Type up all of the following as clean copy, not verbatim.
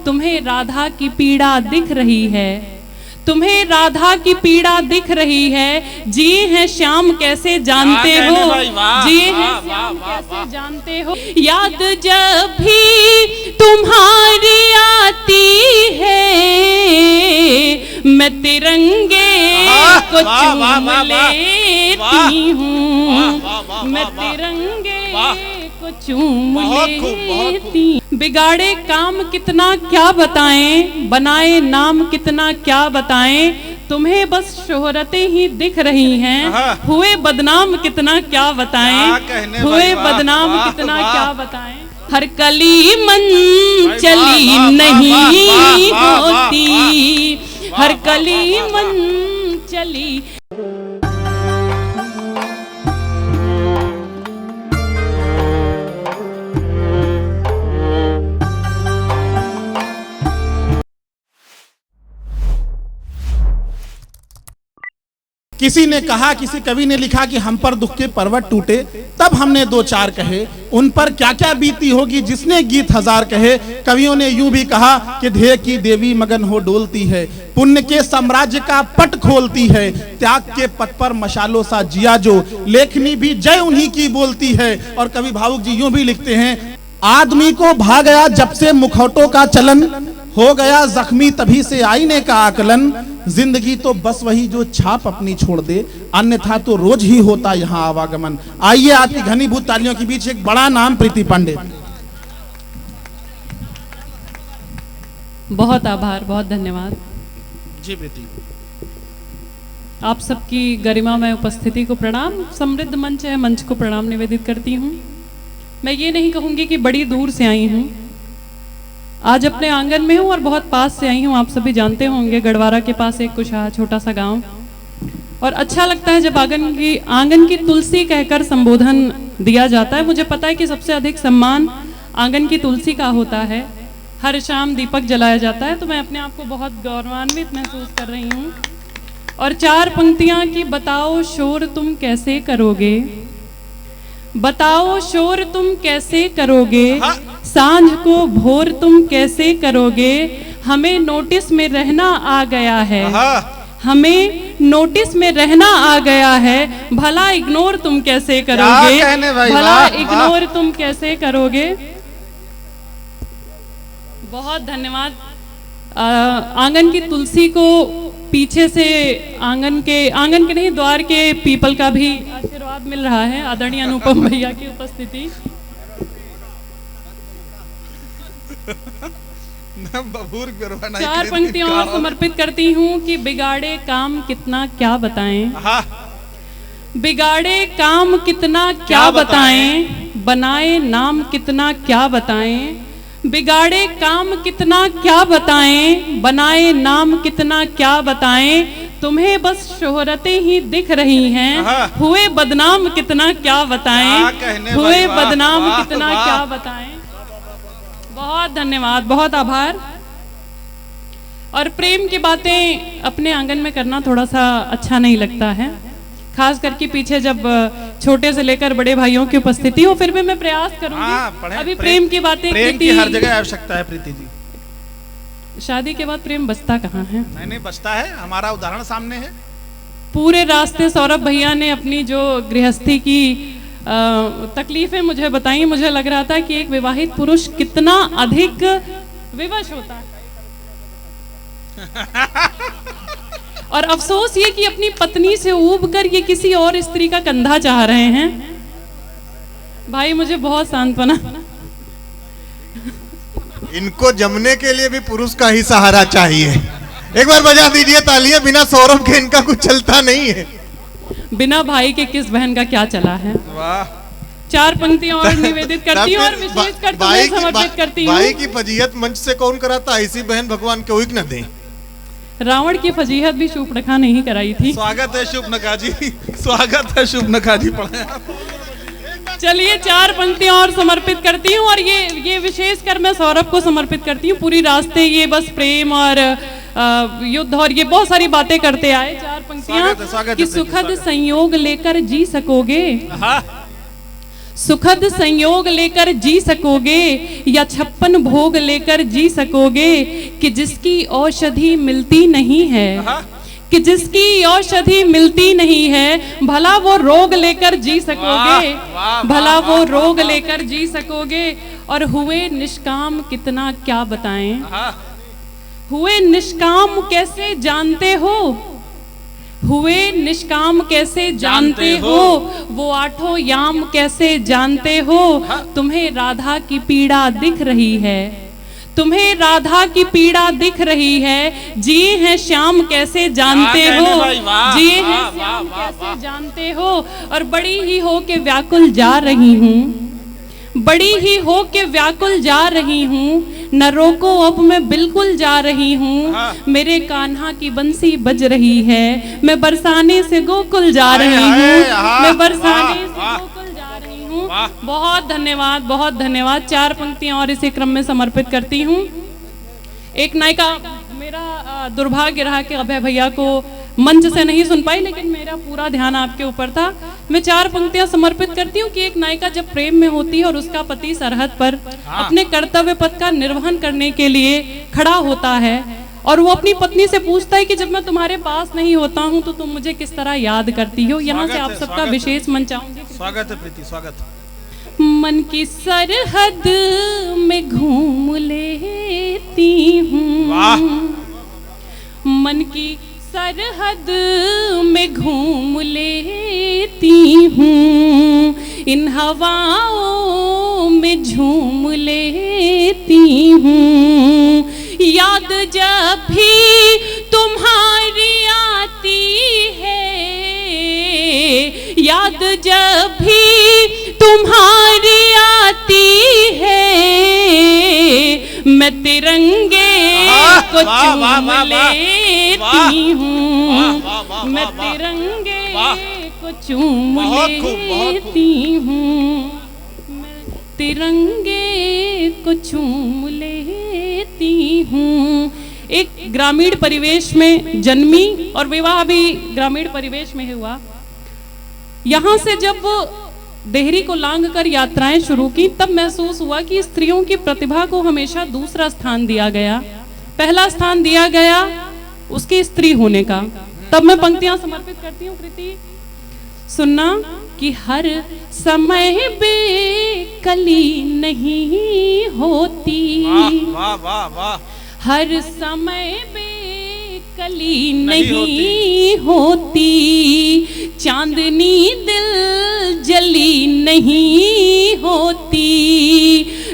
तुम्हें राधा की पीड़ा दिख रही है, तुम्हें राधा की पीड़ा दिख रही है। जिए हैं श्याम कैसे जानते हो, जिए हैं श्याम कैसे जानते हो। याद जब भी तुम्हारी आती है, मैं तिरंगे को चूम लेती हूँ, मैं तिरंगे को चूम लेती। बिगाड़े काम कितना क्या बताएं, बनाए नाम कितना क्या बताएं, तुम्हें बस शोहरतें ही दिख रही हैं। हुए बदनाम कितना क्या बताएं, हुए बदनाम कितना क्या बताएं। हर कली मन चली नहीं होती, हर कली मन चली। किसी ने कहा, किसी कवि ने लिखा कि हम पर दुख के पर्वत टूटे, तब हमने दो चार कहे, उन पर क्या क्या बीती होगी जिसने गीत हजार कहे। कवियों ने यूं भी कहा कि ध्येय की देवी मगन हो डोलती है, पुण्य के साम्राज्य का पट खोलती है, त्याग के पथ पर मशालों सा जिया जो, लेखनी भी जय उन्हीं की बोलती है। और कवि भावुक जी यूं भी लिखते हैं, आदमी को भा गया जब से मुखौटों का चलन, हो गया जख्मी तभी से आईने का आकलन। जिंदगी तो बस वही जो छाप अपनी छोड़ दे, अन्यथा तो रोज ही होता यहाँ आवागमन। आइए आपकी घनीभूत तालियों के बीच एक बड़ा नाम, प्रीति पांडे। बहुत आभार, बहुत धन्यवाद जी प्रीति। आप सबकी गरिमामय उपस्थिति को प्रणाम, समृद्ध मंच है, मंच को प्रणाम निवेदित करती हूँ। मैं ये नहीं कहूँगी कि बड़ी दूर से आई हूँ, आज अपने आंगन में हूँ और बहुत पास से आई हूँ। आप सभी जानते होंगे गढ़वारा के पास एक कुशाह छोटा सा गांव, और अच्छा लगता है जब आंगन की तुलसी कहकर संबोधन दिया जाता है। मुझे पता है कि सबसे अधिक सम्मान आंगन की तुलसी का होता है। हर शाम दीपक जलाया जाता है, तो मैं अपने आप को बहुत गौरवान्वित महसूस कर रही हूँ। और चार पंक्तियाँ की, बताओ शोर तुम कैसे करोगे, बताओ शोर तुम कैसे करोगे, सांझ को भोर तुम कैसे करोगे। हमें नोटिस में रहना आ गया है, हमें नोटिस में रहना आ गया है, भला इग्नोर तुम कैसे करोगे, भला इग्नोर तुम कैसे करोगे। बहुत धन्यवाद। आंगन की तुलसी को पीछे से आंगन के नहीं, द्वार के पीपल का भी आशीर्वाद मिल रहा है। आदरणीय अनुपम भैया की उपस्थिति। चार पंक्तियां और समर्पित करती हूँ कि बिगाड़े काम कितना क्या बताएं, बिगाड़े काम कितना क्या बताएं, बनाए नाम कितना क्या बताएं। बिगाड़े काम कितना क्या बताएं, बनाए नाम कितना क्या बताएं, तुम्हें बस शोहरतें ही दिख रही हैं। हुए बदनाम कितना क्या बताएं, हुए बदनाम कितना क्या बताएं। बहुत धन्यवाद, बहुत आभार। और प्रेम की बातें अपने आंगन में करना थोड़ा सा अच्छा नहीं लगता है, खास करके पीछे जब छोटे से लेकर बड़े भाइयों की उपस्थिति हो, फिर भी मैं प्रयास करूंगी। अभी प्रेम की बातें, प्रेम की हर जगह आवश्यकता है प्रीति जी। शादी के बाद प्रेम बचता कहाँ है? नहीं बचता है, हमारा उदाहरण सामने है। पूरे रास्ते सौरभ भैया ने अपनी जो गृहस्थी की तकलीफें मुझे बताई। मुझे लग रहा था कि एक विवाहित पुरुष कितना अधिक विवश होता है। और अफसोस ये कि अपनी पत्नी से ऊब कर ये किसी और स्त्री का कंधा चाह रहे हैं। भाई मुझे बहुत सांत्वना। इनको जमने के लिए भी पुरुष का ही सहारा चाहिए। एक बार बजा दीजिए तालियां, बिना सौरभ के इनका कुछ चलता नहीं है। बिना भाई के किस बहन का क्या चला है। वाह। चार पंक्तियां और निवेदित करती हूँ और विशेष कर तुम्हें समर्पित करती हूँ। भाई की फजीहत मंच से कौन कराता, ऐसी बहन भगवान को न दे। रावण की फजीहत भी शूर्पणखा नहीं कराई थी। स्वागत है शूर्पणखा जी, स्वागत है शूर्पणखा जी। चलिए चार पंक्तियां और समर्पित करती हूँ, और ये विशेष कर मैं सौरभ को समर्पित करती हूँ। पूरी रास्ते ये बस प्रेम और युद्ध और ये बहुत सारी बातें करते आए। चार पंक्तियां कि सुखद संयोग लेकर जी सकोगे, सुखद संयोग लेकर जी सकोगे या 56 भोग लेकर जी सकोगे कि जिसकी औषधि मिलती नहीं है, कि जिसकी औषधि मिलती नहीं है, भला वो रोग लेकर जी सकोगे, भला वो रोग लेकर जी सकोगे। और हुए निष्काम कितना क्या बताएं, हुए निष्काम कैसे जानते हो, हुए निष्काम कैसे जानते हो, वो आठों याम कैसे जानते हो। तुम्हें राधा की पीड़ा दिख रही है, तुम्हें राधा की पीड़ा दिख रही है, जिए हैं श्याम कैसे जानते हो, जिए हैं श्याम कैसे जानते हो। और बड़ी ही हो के व्याकुल जा रही हूँ, बड़ी ही हो के व्याकुल जा रही हूँ, न रोको अब मैं बिल्कुल जा रही हूँ। मेरे कान्हा की बंसी बज रही है, मैं बरसाने से गोकुल जा रही हूँ, मैं बरसाने से गोकुल जा रही हूँ। बहुत धन्यवाद, बहुत धन्यवाद। 4 पंक्तियां और इसी क्रम में समर्पित करती हूँ। एक नायिका, मेरा दुर्भाग्य रहा कि अभय भैया को मंच से नहीं सुन पाई, लेकिन मेरा पूरा ध्यान आपके ऊपर था। मैं 4 पंक्तियां समर्पित करती हूँ कि एक नायिका जब प्रेम में होती है और उसका पति सरहद पर अपने कर्तव्य पथ का निर्वहन करने के लिए खड़ा होता है और वो अपनी पत्नी से पूछता है कि जब मैं तुम्हारे पास नहीं होता हूँ तो तुम मुझे किस तरह याद करती हो। यहाँ से आप सबका विशेष मन चाहूंगी। स्वागत है प्रीति, स्वागत। मन की सरहद में घूम लेती हूँ, मन की सरहद में घूम लेती हूँ, इन हवाओं में झूम लेती हूँ। याद जब भी तुम्हारी आती है, याद जब भी तुम्हारी आती है, मैं तिरंगे को चूम लेती हूँ, मैं तिरंगे को चूम लेती हूँ, मैं तिरंगे को चूम लेती हूँ। एक ग्रामीण परिवेश में जन्मी और विवाह भी ग्रामीण परिवेश में हुआ। यहाँ से जब देहरी को लांग कर यात्राएं शुरू की तब महसूस हुआ कि स्त्रियों की प्रतिभा को हमेशा दूसरा स्थान दिया गया, पहला स्थान दिया गया उसकी स्त्री होने का। तब मैं पंक्तियां समर्पित करती हूँ। कृति सुनना कि हर समय बेकली नहीं होती, वाह वाह वाह, हर समय बेकली नहीं होती, चांदनी दिल जली नहीं होती,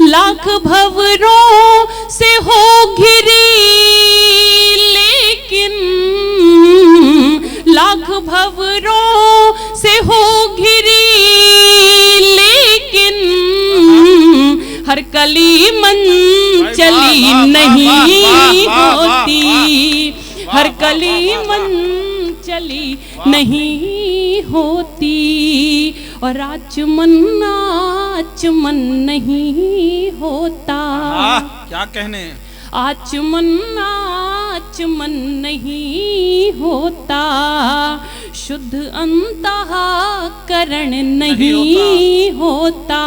लाख भंवरों से हो घिरी लेकिन, लाख भंवरों से हो घिरी लेकिन, हर कली मन चली नहीं होती, हर कली मन चली नहीं होती, और आचमन नहीं होता। क्या कहने, आचमन नहीं होता, शुद्ध अंतःकरण नहीं होता,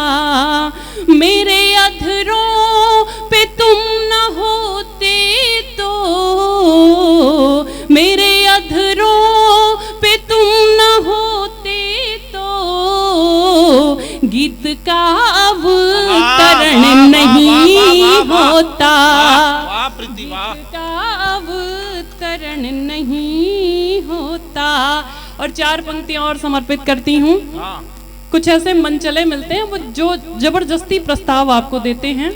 मेरे अधरों पे तुम न होते तो, मेरे अधरों पे तुम न होते तो, गीत का अवतरण नहीं होता, गीत का अवतरण नहीं होता। और 4 पंक्तियां और समर्पित करती हूँ। कुछ ऐसे मनचले मिलते हैं वो जो जबरदस्ती प्रस्ताव आपको देते हैं,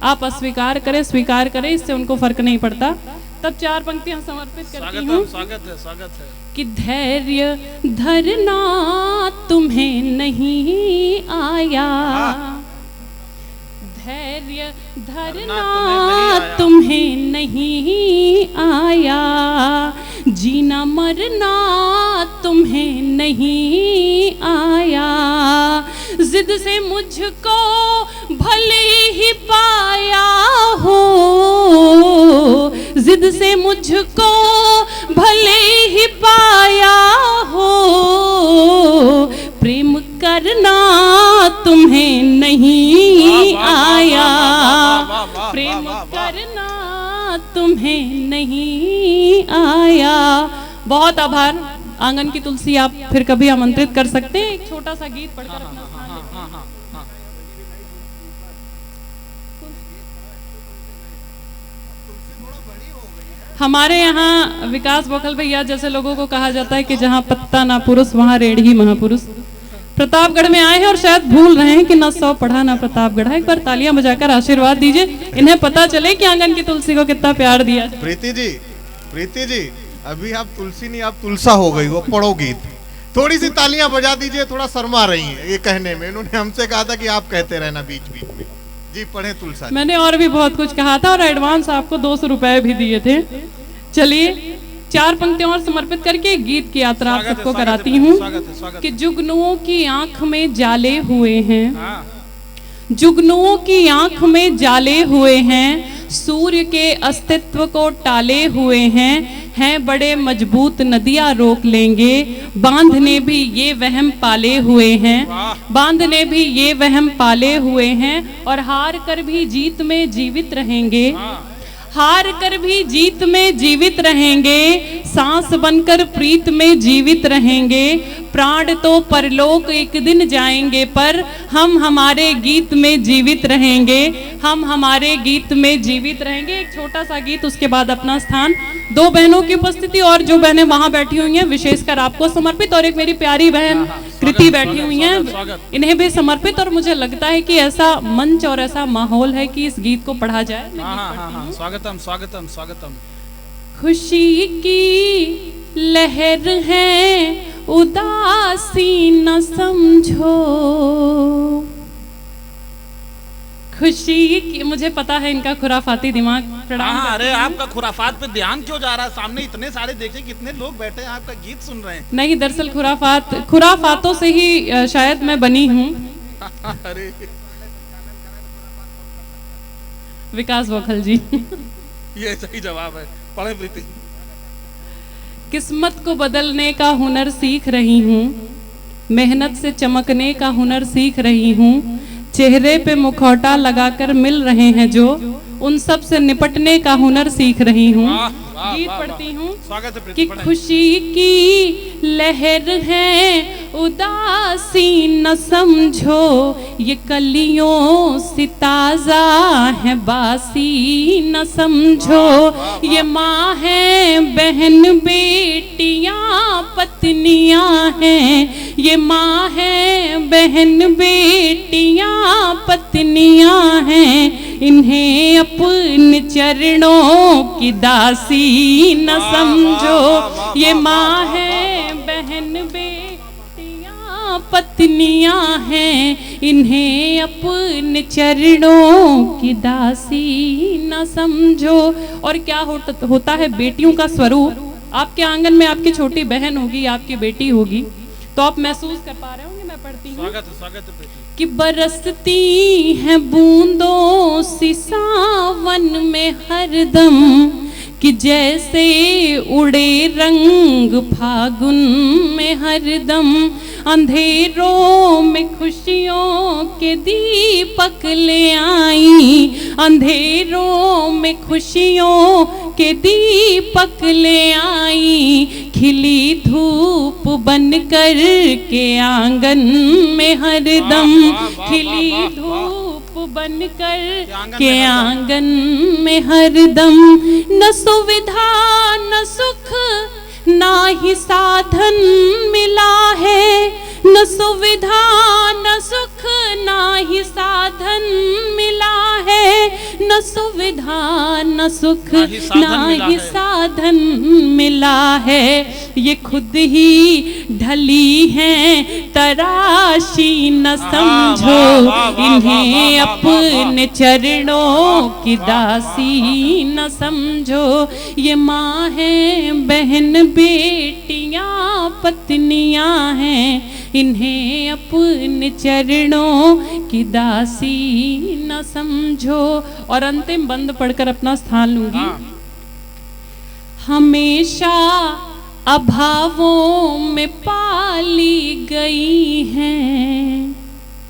आप अस्वीकार करें स्वीकार करें, इससे उनको फर्क नहीं पड़ता। तब 4 पंक्तियां समर्पित करती हूँ। स्वागत है, स्वागत है। कि धैर्य धरना तुम्हें नहीं आया, धैर्य धरना तुम्हें नहीं आया, जीना मरना तुम्हें नहीं आया, जिद से मुझको भले ही पाया हो, जिद से मुझको भले ही पाया हो, प्रेम करना तुम तुम्हें नहीं आया। बहुत आभार। आंगन की तुलसी आप फिर कभी आमंत्रित कर सकते हैं। एक छोटा सा गीत पढ़कर अपना स्थान लेते हैं। हमारे यहाँ विकास बोखल भैया जैसे लोगों को कहा जाता है कि जहाँ पत्ता ना पुरुष वहाँ रेड़ ही महापुरुष, प्रतापगढ़ में आए हैं और शायद भूल रहे हैं कि ना 100 पढ़ा ना प्रतापगढ़। एक बार तालियां बजाकर आशीर्वाद दीजिए, इन्हें पता चले कि आंगन की तुलसी को कितना प्यार दिया। प्रीति जी अभी आप तुलसी नहीं, आप तुलसा हो गई हो। पढ़ो गीत, थोड़ी सी तालियां बजा दीजिए। थोड़ा शर्मा रही हैं ये कहने में। इन्होंने हमसे कहा था कि आप कहते रहना बीच बीच में। जी पढ़े तुलसा। मैंने और भी बहुत कुछ कहा था और एडवांस आपको 200 रुपए भी दिए थे। चलिए 4 पंक्तियों और समर्पित करके गीत की यात्रा आप सबको कराती हूँ कि जुगनुओं की आंख में जाले हुए हैं, जुगनुओं की आंख में जाले हुए हैं, सूर्य के अस्तित्व को टाले हुए हैं बड़े मजबूत नदियां रोक लेंगे, बांध ने भी ये वहम पाले हुए हैं, बांध ने भी ये वहम पाले हुए हैं, और हार कर भी जीत में जीवित रहेंगे, हार कर भी जीत में जीवित रहेंगे, सांस बनकर प्रीत में जीवित रहेंगे, प्राण तो परलोक एक दिन जाएंगे, पर हम हमारे गीत में जीवित रहेंगे, हम हमारे गीत में जीवित रहेंगे। एक छोटा सा गीत, उसके बाद अपना स्थान। 2 बहनों की उपस्थिति और जो बहनें वहां बैठी हुई हैं विशेषकर आपको समर्पित, और एक मेरी प्यारी बहन कृति बैठी हुई हैं, इन्हें भी समर्पित। और मुझे लगता है कि ऐसा मंच और ऐसा माहौल है कि इस गीत को पढ़ा जाए। स्वागतम स्वागतम स्वागतम। खुशी की लहर है उदासी न समझो, खुशी की, मुझे पता है इनका खुराफाती दिमाग। प्रणाम। अरे आपका खुराफात पे ध्यान क्यों जा रहा है? सामने इतने सारे देखे, कितने लोग बैठे हैं आपका गीत सुन रहे हैं। नहीं, दरअसल खुराफातों से ही शायद मैं बनी हूँ। अरे विकास बोखल जी ये सही जवाब है। पढ़े प्रीति। किस्मत को बदलने का हुनर सीख रही हूँ, मेहनत से चमकने का हुनर सीख रही हूँ, चेहरे पे मुखौटा लगाकर मिल रहे हैं जो, उन सब से निपटने का हुनर सीख रही हूँ। गीत पढ़ती हूँ कि खुशी की लहर है उदासी न समझो, ये कलियों से ताजा है बासी न समझो, ये माँ है बहन बेटियाँ पत्नियाँ हैं, ये माँ है बहन बेटियाँ पत्नियाँ हैं, इन्हें अपने चरणों की दासी न समझो, ये माँ है बहन बेटियाँ पत्नियाँ हैं, इन्हें अपने चरणों की दासी न समझो। और क्या होता है बेटियों का स्वरूप। आपके आंगन में आपकी छोटी बहन होगी, आपकी बेटी होगी, तो आप महसूस कर पा रहे होंगे। मैं पढ़ती हूँ कि बरसती हैं बूंदों सी सावन में हरदम, कि जैसे उड़े रंग फागुन में हरदम, अंधेरों में खुशियों के दीपक ले आई, अंधेरों में खुशियों के दीपक ले आई, खिली धूप बनकर के आंगन में हरदम, खिली धूप बनकर के आंगन में हरदम, न सुविधा न सुख ना ही साधन मिला है, न सुविधा न सुख ना ही साधन मिला है, न सुविधा न सुख ना ही साधन मिला है, ये खुद ही ढली हैं तराशी न समझो, इन्हें अपने चरणों की दासी न समझो, ये माँ है बहन बेटियाँ पत्नियाँ हैं, इन्हें अपने चरणों की दासी न समझो। और अंतिम बंद पढ़कर अपना स्थान लूंगी। हमेशा अभावों में पाली गई हैं,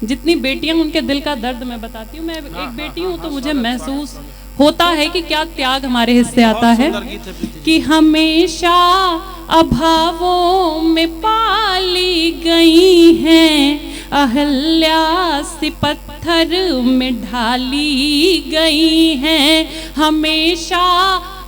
जितनी बेटियां उनके दिल का दर्द मैं बताती हूँ। मैं एक बेटी हूँ तो मुझे महसूस होता है कि क्या त्याग हमारे हिस्से आता है कि हमेशा अभावों में पाली गई हैं, अहल्या सी पत्थर में ढाली गई हैं, हमेशा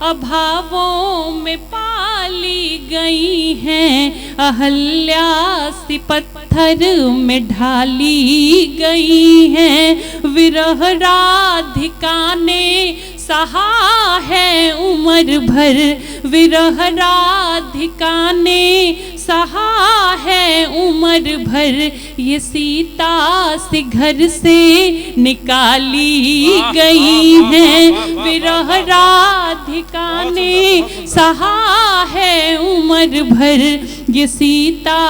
अभावों में पाली गई हैं, अहल्या सी पत्थर में ढाली गई हैं। विरह राधिका ने सहा है उम्र भर, विरह राधिका ने सहा है उम्र भर, ये सीता से घर से निकाली गई है। विरह राधिका ने सहा है उम्र भर, ये सीता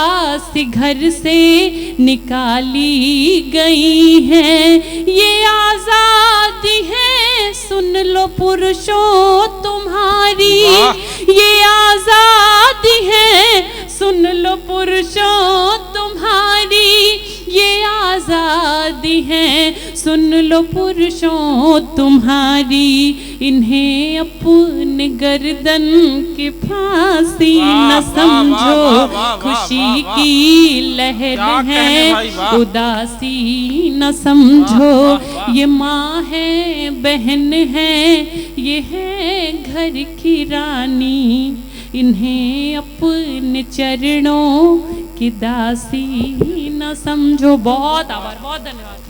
से घर से निकाली गई है। ये आजादी है सुन लो पुरुषों तुम्हारी, ये आजादी है सुन लो पुरुषों तुम्हारी, ये आजादी है सुन लो पुरुषों तुम्हारी। इन्हें अपने गर्दन की फांसी न समझो, खुशी की लहर है उदासी न समझो। ये माँ है बहन है ये है घर की रानी, इन्हें अपने चरणों की दासी न समझो। बहुत आभार, बहुत धन्यवाद।